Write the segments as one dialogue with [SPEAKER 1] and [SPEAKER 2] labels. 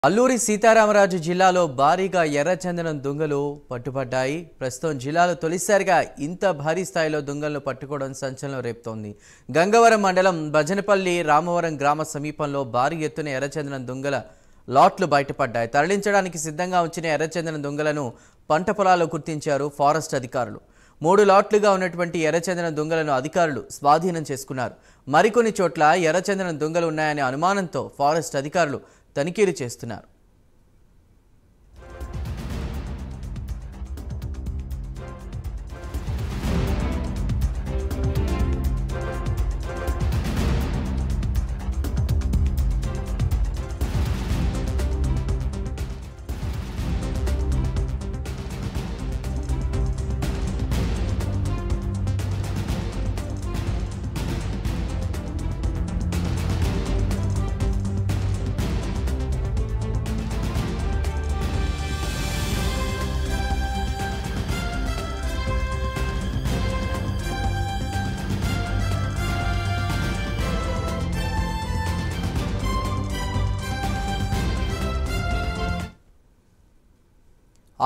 [SPEAKER 1] అల్లూరి సీతారామరాజు జిల్లాలో భారీగా ఎర్రచందనం దొంగలు పట్టుబడ్డాయి. ప్రస్తుతం జిల్లాలో తొలిసారిగా ఇంత భారీ స్థాయిలో దొంగలను పట్టుకోవడం సంచలనం రేపుతోంది. గంగవరం మండలం భజనపల్లి రామవరం గ్రామ సమీపంలో భారీ ఎత్తున ఎర్రచందనం దొంగల లాట్లు బయటపడ్డాయి. తరలించడానికి సిద్ధంగా ఉంచిన ఎర్రచందనం దొంగలను పంట పొలాల్లో గుర్తించారు ఫారెస్ట్ అధికారులు. 3 లాట్లుగా ఉన్నటువంటి ఎర్రచందనం దొంగలను అధికారులు స్వాధీనం చేసుకున్నారు. మరికొన్ని చోట్ల ఎర్రచందనం దొంగలు ఉన్నాయనే అనుమానంతో ఫారెస్ట్ అధికారులు తనిఖీలు చేస్తున్నారు.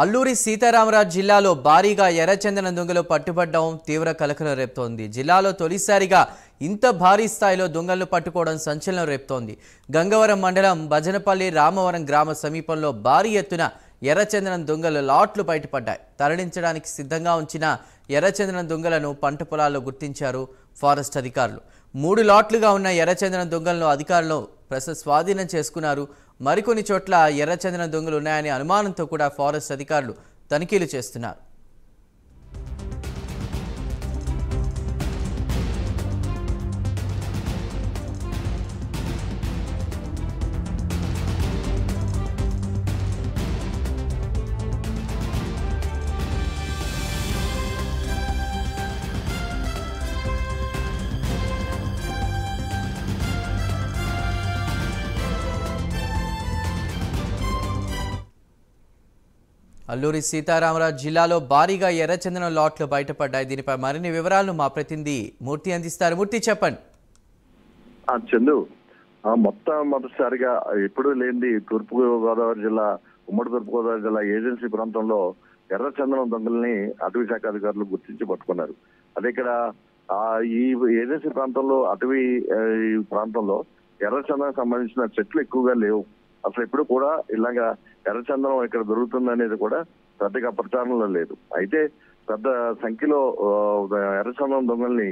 [SPEAKER 1] అల్లూరి సీతారామరాజు జిల్లాలో భారీగా ఎర్రచందనం దొంగలు పట్టుబడడం తీవ్ర కలకలం రేపుతోంది. జిల్లాలో తొలిసారిగా ఇంత భారీ స్థాయిలో దొంగలను పట్టుకోవడం సంచలనం రేపుతోంది. గంగవరం మండలం భజనపల్లి రామవరం గ్రామ సమీపంలో భారీ ఎత్తున ఎర్రచందనం దొంగల లాట్లు బయటపడ్డాయి. తరలించడానికి సిద్ధంగా ఉంచిన ఎర్రచందనం దొంగలను పంట పొలాల్లో గుర్తించారు ఫారెస్ట్ అధికారులు. 3 లాట్లుగా ఉన్న ఎర్రచందనం దొంగలను అధికారులు స్వాధీనం చేసుకున్నారు. మరికొన్ని చోట్ల ఎర్రచందనం దొంగలు ఉన్నాయనే అనుమానంతో కూడా ఫారెస్ట్ అధికారులు తనిఖీలు చేస్తున్నారు. అల్లూరి సీతారామరాజు జిల్లాలో భారీగా ఎర్రచందనం లాట్లు బయటపడ్డాయి. దీనిపై మరిన్ని వివరాలను మా ప్రతినిధి మూర్తి అందిస్తారు. మూర్తి, చెప్పండి.
[SPEAKER 2] చందు, మొట్టమొదటిసారిగా ఎప్పుడూ లేనిది తూర్పుగోదావరి జిల్లా ఉమ్మడి తూర్పుగోదావరి జిల్లా ఏజెన్సీ ప్రాంతంలో ఎర్రచందనం దొంగల్ని అటవీ శాఖ అధికారులు గుర్తించి పట్టుకున్నారు. అదే ఇక్కడ ఈ ఏజెన్సీ ప్రాంతంలో అటవీ ప్రాంతంలో ఎర్రచందనం సంబంధించిన చెట్లు ఎక్కువగా లేవు. అసలు ఎప్పుడు కూడా ఇలాగా ఎర్రచందనం ఇక్కడ దొరుకుతుంది అనేది కూడా పెద్దగా ప్రచారంలో లేదు. అయితే పెద్ద సంఖ్యలో ఎర్రచందనం దొంగల్ని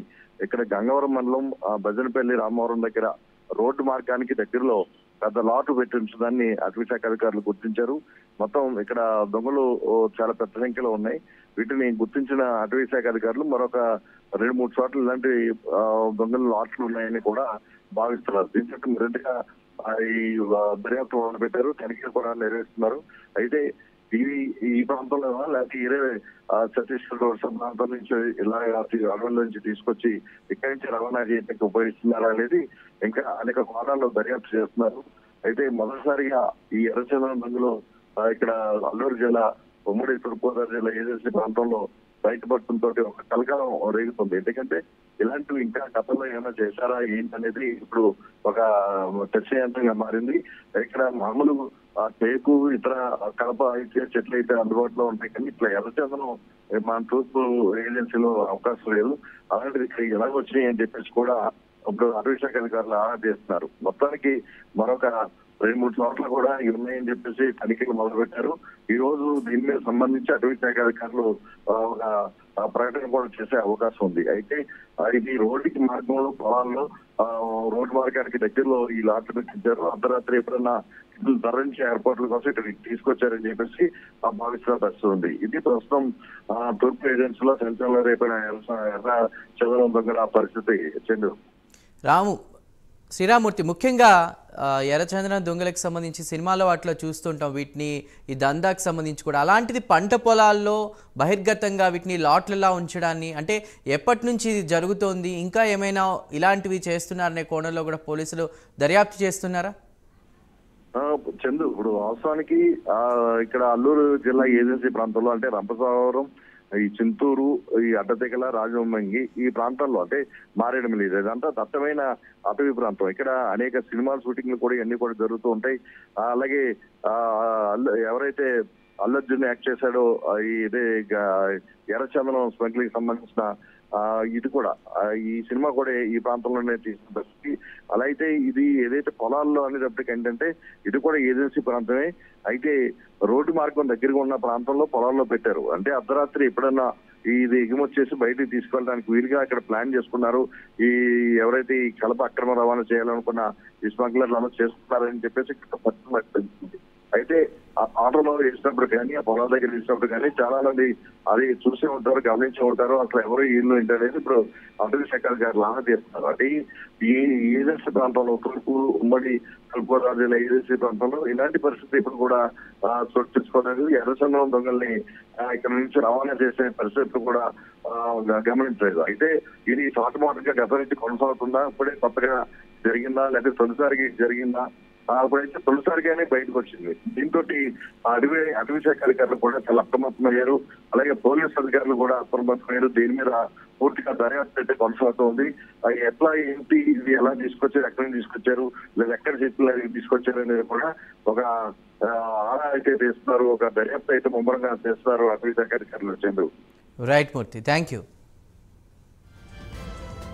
[SPEAKER 2] ఇక్కడ గంగవరం మండలం భజనపల్లి రామవరం దగ్గర రోడ్డు మార్గానికి దగ్గరలో పెద్ద లాటు పెట్టి ఉంచడాన్ని అటవీ శాఖ అధికారులు గుర్తించారు. మొత్తం ఇక్కడ దొంగలు చాలా పెద్ద సంఖ్యలో ఉన్నాయి. వీటిని గుర్తించిన అటవీ శాఖ అధికారులు మరొక 2-3 చోట్ల ఇలాంటి దొంగల లాట్లు ఉన్నాయని కూడా భావిస్తున్నారు. దీంతో మరింతగా ఈ దర్యాప్తు మొదలు పెట్టారు, తనిఖీలు కూడా నిర్వహిస్తున్నారు. అయితే ఈ ప్రాంతంలో లేకపోతే ఛత్తీస్గఢ్ ప్రాంతం నుంచి ఇలా అడవుల నుంచి తీసుకొచ్చి ఇక్కడి నుంచి రవాణా చేయడానికి ఉపయోగిస్తున్నారా అనేది ఇంకా అనేక కోణాల్లో దర్యాప్తు చేస్తున్నారు. అయితే మొదటిసారిగా ఈ ఎర్రచందనం దొంగలు ఇక్కడ అల్లూరు జిల్లా ఉమ్మడి తూర్పుగోదావరి జిల్లా ఏజెన్సీ ప్రాంతంలో బయటపడటంతో ఒక కలకాలం రేగుతుంది. ఎందుకంటే ఇలాంటివి ఇంకా గతంలో ఏమైనా చేశారా ఏంటనేది ఇప్పుడు ఒక చర్చనీయాంశంగా మారింది. ఇక్కడ మామూలు టేకు ఇతర కలప అయితే చెట్లు అయితే అందుబాటులో ఉంటాయి, కానీ ఇట్లా ఎర్రచందనం మన తూర్పు ఏజెన్సీలో అవకాశం లేదు. అలాంటిది ఇక్కడ ఎలా వచ్చినాయి అని చెప్పేసి కూడా ఇప్పుడు అటవీ శాఖ అధికారులు ఆరా తీస్తున్నారు. మొత్తానికి మరొక 2-3 చోట్ల కూడా ఉన్నాయని చెప్పేసి తనిఖీలు మొదలుపెట్టారు. ఈ రోజు దీని మీద సంబంధించి అటవీ శాఖ అధికారులు ఒక ప్రకటన కూడా చేసే అవకాశం ఉంది. అయితే ఇది రోడ్డుకి మార్గంలో పొలాల్లో రోడ్డు మార్గానికి దగ్గరలో ఈ లాట్లు పెట్టించారు. అర్ధరాత్రి ఎప్పుడన్నా తరలించే ఏర్పాట్ల కోసం ఇక్కడ తీసుకొచ్చారని చెప్పేసి భావిస్తున్న పరిస్థితి ఉంది. ఇది ప్రస్తుతం తూర్పు ఏజెన్సీలో సంచలనంలో రేపైన ఎర్ర చందనం దొంగల పరిస్థితి. చెందు
[SPEAKER 1] శ్రీరామూర్తి, ముఖ్యంగా ఎర్రచందనం దొంగలకు సంబంధించి సినిమాలో వాటిలో చూస్తుంటాం వీటిని, ఈ దందాకు సంబంధించి కూడా. అలాంటిది పంట పొలాల్లో బహిర్గతంగా వీటిని లాట్లలా ఉంచడాన్ని, అంటే ఎప్పటి నుంచి ఇది జరుగుతోంది, ఇంకా ఏమైనా ఇలాంటివి చేస్తున్నారనే కోణంలో కూడా పోలీసులు దర్యాప్తు చేస్తున్నారా?
[SPEAKER 2] చందు, ఇప్పుడు వాస్తవానికి ఇక్కడ అల్లూరు జిల్లా ఏజెన్సీ ప్రాంతంలో అంటే రంపచోడవరం ఈ చింతూరు, ఈ అడ్డతెగల, రాజమంగి ఈ ప్రాంతాల్లో అంటే మారేడుమిల్లి ఇదంతా దట్టమైన అటవీ ప్రాంతం. ఇక్కడ అనేక సినిమా షూటింగ్లు కూడా ఇవన్నీ కూడా జరుగుతూ ఉంటాయి. అలాగే ఎవరైతే అల్లు అర్జున్ యాక్ట్ చేశాడో ఇదే ఎర్రచందనం స్మగ్లింగ్ సంబంధించిన ఇది కూడా ఈ సినిమా కూడా ఈ ప్రాంతంలోనే తీసిన పరిస్థితి. అలా అయితే ఇది ఏదైతే పొలాల్లో అనేటప్పటికి ఏంటంటే ఇది కూడా ఏజెన్సీ ప్రాంతమే. అయితే రోడ్డు మార్గం దగ్గరగా ఉన్న ప్రాంతంలో పొలాల్లో పెట్టారు. అంటే అర్ధరాత్రి ఎప్పుడన్నా ఇది ఎగుమతి చేసి బయటికి తీసుకెళ్ళడానికి వీలుగా ఇక్కడ ప్లాన్ చేసుకున్నారు. ఈ ఎవరైతే ఈ కలప అక్రమ రవాణా చేయాలనుకున్న ఈ స్మగ్లర్లు అలా చేస్తున్నారని చెప్పేసి తెలుస్తుంది. అయితే ఆ ఆటోలో వేసినప్పుడు కానీ, ఆ పొలాల దగ్గర వేసినప్పుడు కానీ చాలా మంది అది చూసి ఉంటారు, గమనించి ఉంటారు. అసలు ఎవరు ఇల్లు ఏంటనేది ఇప్పుడు అటవీ శాఖ గారు లాగా తీస్తున్నారు. అంటే ఈ ఏజెన్సీ ప్రాంతంలో తూర్పు ఉమ్మడి తూర్పుగోదావరి జిల్లా ఏజెన్సీ ప్రాంతంలో ఇలాంటి పరిస్థితి ఇప్పుడు కూడా చోటు తెచ్చుకోలేదు. ఎర్రచందనం దొంగల్ని ఇక్కడ నుంచి రవాణా చేసే పరిస్థితులు కూడా గమనించలేదు. అయితే ఇది గా గత నుంచి కొనసాగుతుందా, ఇప్పుడే కొత్తగా జరిగిందా, లేదా తొలిసారికి జరిగిందా? అప్పుడైతే తొలిసారిగానే బయటకు వచ్చింది. దీంతో అటవీ శాఖ అధికారులు కూడా చాలా అప్రమత్తమయ్యారు. అలాగే పోలీసు అధికారులు కూడా అప్రమత్తమయ్యారు. దీని మీద పూర్తిగా దర్యాప్తు అయితే కొనసాగుతోంది. ఎట్లా ఏంటి, ఇది ఎలా తీసుకొచ్చారు, ఎక్కడి నుంచి తీసుకొచ్చారు, లేదా ఎక్కడ చేతులు తీసుకొచ్చారు అనేది కూడా ఒక ఆరా అయితే తీస్తున్నారు. ఒక దర్యాప్తు అయితే ముమ్మరంగా చేస్తున్నారు అటవీ శాఖ అధికారులు. Chandru.
[SPEAKER 1] Right Murthy, thank you.